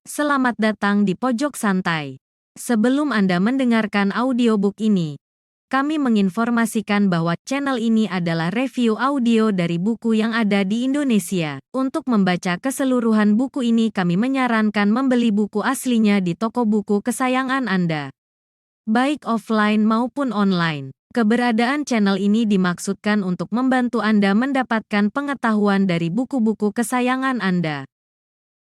Selamat datang di Pojok Santai. Sebelum Anda mendengarkan audiobook ini, kami menginformasikan bahwa channel ini adalah review audio dari buku yang ada di Indonesia. Untuk membaca keseluruhan buku ini, kami menyarankan membeli buku aslinya di toko buku kesayangan Anda, baik offline maupun online. Keberadaan channel ini dimaksudkan untuk membantu Anda mendapatkan pengetahuan dari buku-buku kesayangan Anda.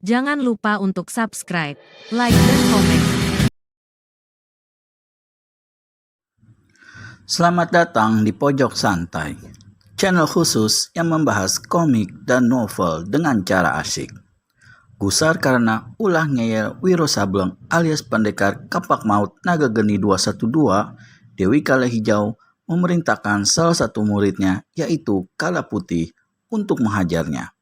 Jangan lupa untuk subscribe, like, dan komen. Selamat datang di Pojok Santai, channel khusus yang membahas komik dan novel dengan cara asyik. Gusar karena ulah ngeyel Wiro Sableng alias pendekar kapak maut Naga Geni 212, Dewi Kala Hijau memerintahkan salah satu muridnya yaitu Kala Putih untuk menghajarnya.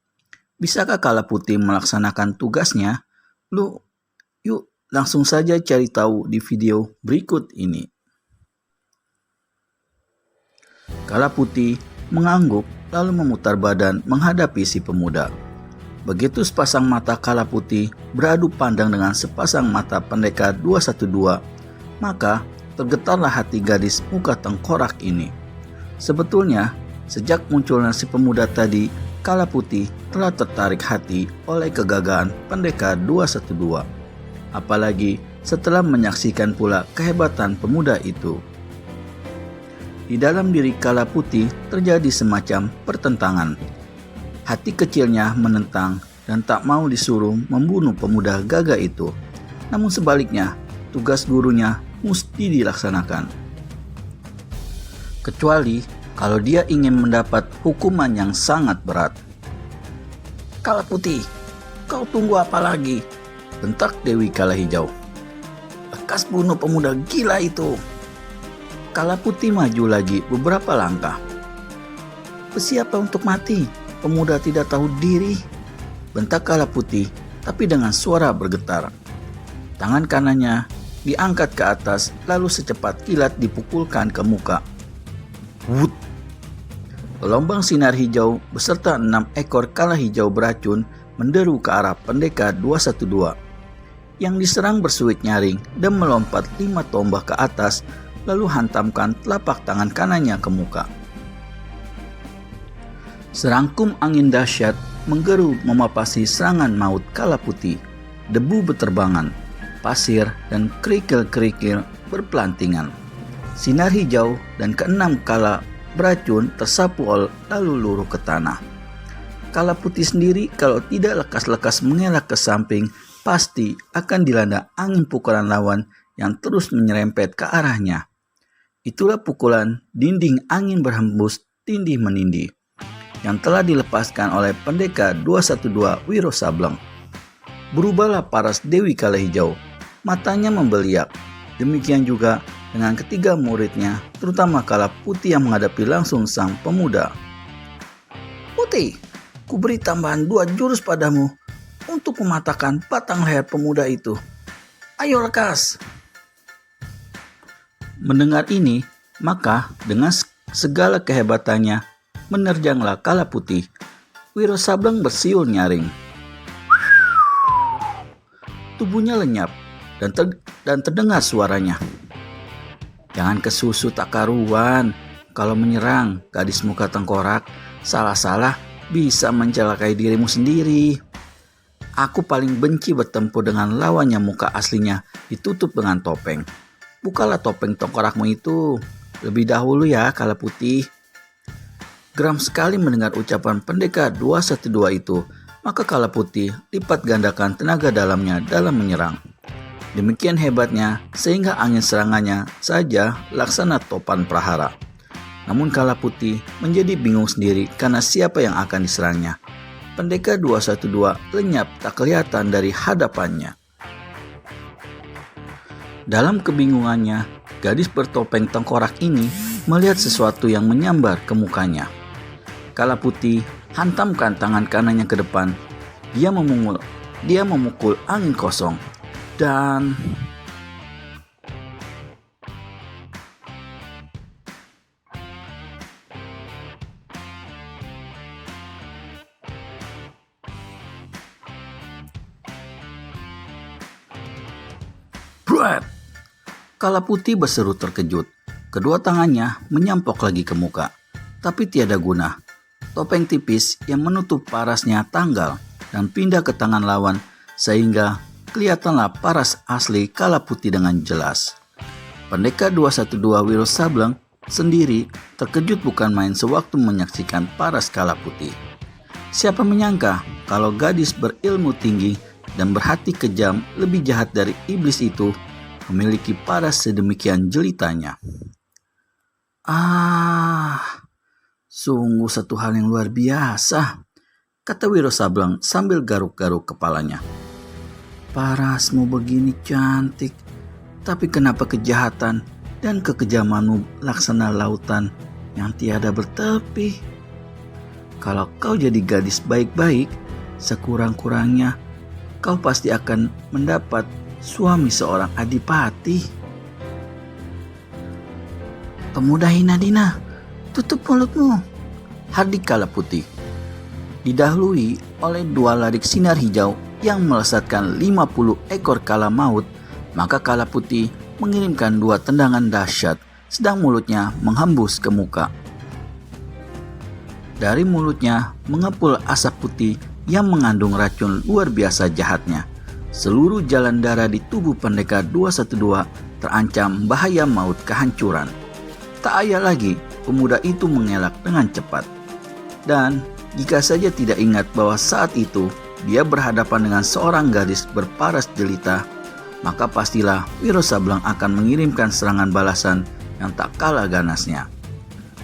Bisakah Kala Putih melaksanakan tugasnya? Yuk langsung saja cari tahu di video berikut ini. Kala Putih mengangguk lalu memutar badan menghadapi si pemuda. Begitu sepasang mata Kala Putih beradu pandang dengan sepasang mata pendekar 212, maka tergetarlah hati gadis muka tengkorak ini. Sebetulnya, sejak munculnya si pemuda tadi, Kala Putih telah tertarik hati oleh kegagahan pendekar 212. Apalagi setelah menyaksikan pula kehebatan pemuda itu. Di dalam diri Kala Putih terjadi semacam pertentangan. Hati kecilnya menentang dan tak mau disuruh membunuh pemuda gagah itu. Namun sebaliknya, tugas gurunya mesti dilaksanakan. Kecuali kalau dia ingin mendapat hukuman yang sangat berat. Kala Putih, kau tunggu apa lagi? Bentak Dewi Kala Hijau. Lekas bunuh pemuda gila itu. Kala Putih maju lagi beberapa langkah. Bersiap untuk mati, pemuda tidak tahu diri. Bentak Kala Putih, tapi dengan suara bergetar. Tangan kanannya diangkat ke atas, lalu secepat kilat dipukulkan ke muka. Wut! Gelombang sinar hijau beserta 6 ekor kala hijau beracun menderu ke arah pendekar 212. Yang diserang bersuit nyaring dan melompat 5 tombak ke atas, lalu hantamkan telapak tangan kanannya ke muka. Serangkum angin dahsyat menggeru memapasi serangan maut Kala Putih. Debu beterbangan, pasir dan kerikil-kerikil berpelantingan. Sinar hijau dan ke-6 kala beracun tersapu lalu luruh ke tanah. Kala Putih sendiri kalau tidak lekas-lekas mengelak ke samping, pasti akan dilanda angin pukulan lawan yang terus menyerempet ke arahnya. Itulah pukulan dinding angin berhembus tindih menindih yang telah dilepaskan oleh pendekar 212 Wiro Sableng. Berubahlah paras Dewi Kala Hijau, matanya membeliak. Demikian juga dengan ketiga muridnya, terutama Kala Putih yang menghadapi langsung sang pemuda. Putih, ku beri tambahan 2 jurus padamu untuk mematahkan batang leher pemuda itu. Ayo lekas. Mendengar ini, maka dengan segala kehebatannya, menerjanglah Kala Putih. Wiro Sableng bersiul nyaring. Tubuhnya lenyap dan terdengar suaranya. Jangan kesusu tak karuan. Kalau menyerang gadis muka tengkorak, salah-salah bisa mencelakai dirimu sendiri. Aku paling benci bertempur dengan lawannya muka aslinya ditutup dengan topeng. Bukalah topeng tengkorakmu itu lebih dahulu ya, Kala Putih. Geram sekali mendengar ucapan pendekar 212 itu, maka Kala Putih lipat gandakan tenaga dalamnya dalam menyerang. Demikian hebatnya sehingga angin serangannya saja laksana topan prahara. Namun Kala Putih menjadi bingung sendiri karena siapa yang akan diserangnya. Pendekar 212 lenyap tak kelihatan dari hadapannya. Dalam kebingungannya, gadis bertopeng tengkorak ini melihat sesuatu yang menyambar ke mukanya. Kala Putih hantamkan tangan kanannya ke depan. Dia memukul angin kosong. Dan Brat! Kala Putih berseru terkejut. Kedua tangannya menyampok lagi ke muka. Tapi tiada guna. Topeng tipis yang menutup parasnya tanggal dan pindah ke tangan lawan sehingga kelihatanlah paras asli Kala Putih dengan jelas. Pendekar 212 Wiro Sableng sendiri terkejut bukan main sewaktu menyaksikan paras Kala Putih. Siapa menyangka kalau gadis berilmu tinggi dan berhati kejam lebih jahat dari iblis itu memiliki paras sedemikian jelitanya. Sungguh satu hal yang luar biasa, kata Wiro Sableng sambil garuk-garuk kepalanya. Parasmu begini cantik, tapi kenapa kejahatan dan kekejamanmu laksana lautan yang tiada bertepi? Kalau kau jadi gadis baik-baik, sekurang-kurangnya kau pasti akan mendapat suami seorang adipati. Pemuda hina dina, tutup mulutmu, hardik Kala Putih. Didahului oleh dua larik sinar hijau yang melesatkan 50 ekor kala maut, maka Kala Putih mengirimkan dua tendangan dahsyat sedang mulutnya menghembus ke muka. Dari mulutnya mengepul asap putih yang mengandung racun luar biasa jahatnya. Seluruh jalan darah di tubuh pendekar 212 terancam bahaya maut kehancuran. Tak ayal lagi pemuda itu mengelak dengan cepat. Dan jika saja tidak ingat bahwa saat itu dia berhadapan dengan seorang gadis berparas jelita, maka pastilah Wiro Sableng akan mengirimkan serangan balasan yang tak kalah ganasnya.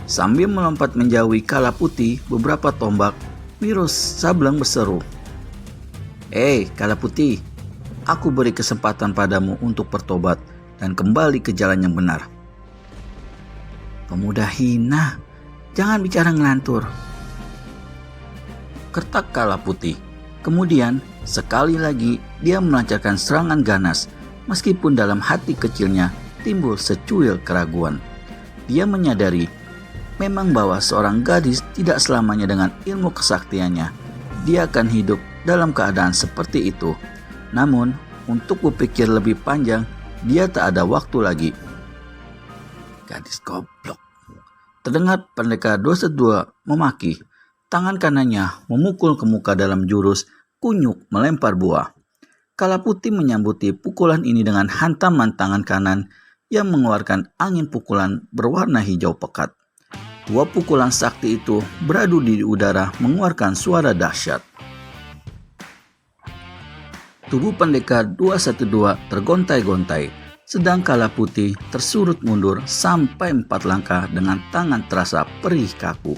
Sambil melompat menjauhi Kala Putih beberapa tombak, Wiro Sableng berseru, Kala Putih, aku beri kesempatan padamu untuk bertobat dan kembali ke jalan yang benar. Pemuda hina, jangan bicara ngelantur, kertak Kala Putih. Kemudian sekali lagi dia melancarkan serangan ganas, meskipun dalam hati kecilnya timbul secuil keraguan. Dia menyadari memang bahwa seorang gadis tidak selamanya dengan ilmu kesaktiannya dia akan hidup dalam keadaan seperti itu. Namun untuk berpikir lebih panjang, dia tak ada waktu lagi. Gadis goblok, terdengar pendekar 212 memaki. Tangan kanannya memukul ke muka dalam jurus kunyuk melempar buah. Kala Putih menyambuti pukulan ini dengan hantaman tangan kanan yang mengeluarkan angin pukulan berwarna hijau pekat. Dua pukulan sakti itu beradu di udara mengeluarkan suara dahsyat. Tubuh pendekar 212 tergontai-gontai. Sedang Kala Putih tersurut mundur sampai 4 langkah dengan tangan terasa perih kaku.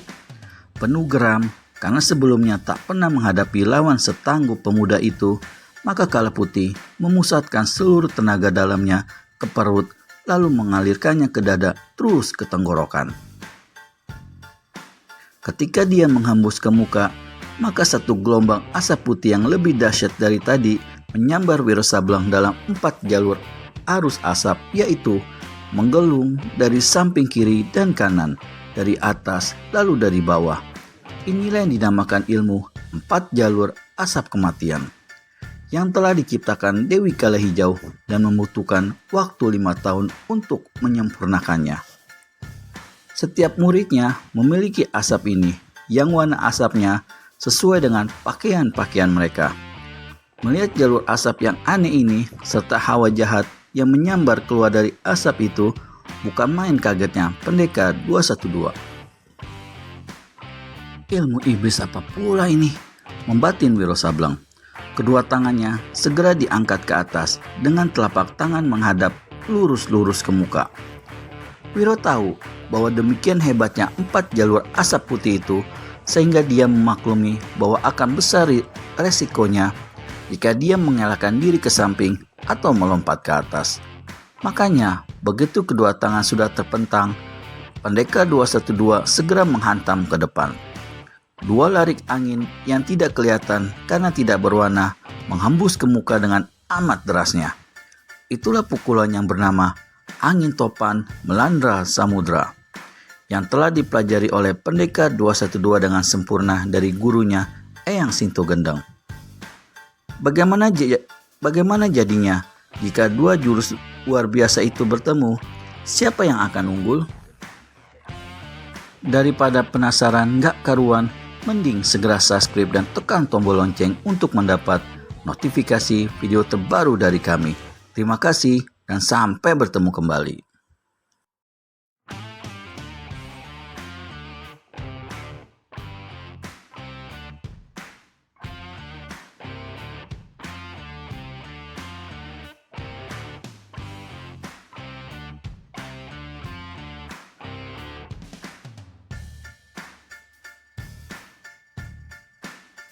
Penuh geram karena sebelumnya tak pernah menghadapi lawan setangguh pemuda itu, maka Kala Putih memusatkan seluruh tenaga dalamnya ke perut lalu mengalirkannya ke dada terus ke tenggorokan. Ketika dia menghembus ke muka, maka satu gelombang asap putih yang lebih dahsyat dari tadi menyambar Wiro Sableng dalam 4 jalur arus asap, yaitu menggelung dari samping kiri dan kanan, dari atas lalu dari bawah. Inilah yang dinamakan ilmu 4 jalur asap kematian yang telah diciptakan Dewi Kala Hijau dan membutuhkan waktu 5 tahun untuk menyempurnakannya. Setiap muridnya memiliki asap ini yang warna asapnya sesuai dengan pakaian-pakaian mereka. Melihat jalur asap yang aneh ini serta hawa jahat yang menyambar keluar dari asap itu, bukan main kagetnya pendekar 212. Ilmu iblis apa pula ini? Membatin Wiro Sableng. Kedua tangannya segera diangkat ke atas dengan telapak tangan menghadap lurus-lurus ke muka. Wiro tahu bahwa demikian hebatnya 4 jalur asap putih itu, sehingga dia memaklumi bahwa akan besar resikonya jika dia mengelakkan diri ke samping atau melompat ke atas. Makanya begitu kedua tangan sudah terpentang, pendekar 212 segera menghantam ke depan. Dua larik angin yang tidak kelihatan karena tidak berwarna menghembus ke muka dengan amat derasnya. Itulah pukulan yang bernama angin topan melandra samudra, yang telah dipelajari oleh pendekar 212 dengan sempurna dari gurunya Eyang Sinto Gendeng. Bagaimana jadinya Jika dua jurus luar biasa itu bertemu, siapa yang akan unggul? Daripada penasaran gak karuan, mending segera subscribe dan tekan tombol lonceng untuk mendapat notifikasi video terbaru dari kami. Terima kasih dan sampai bertemu kembali.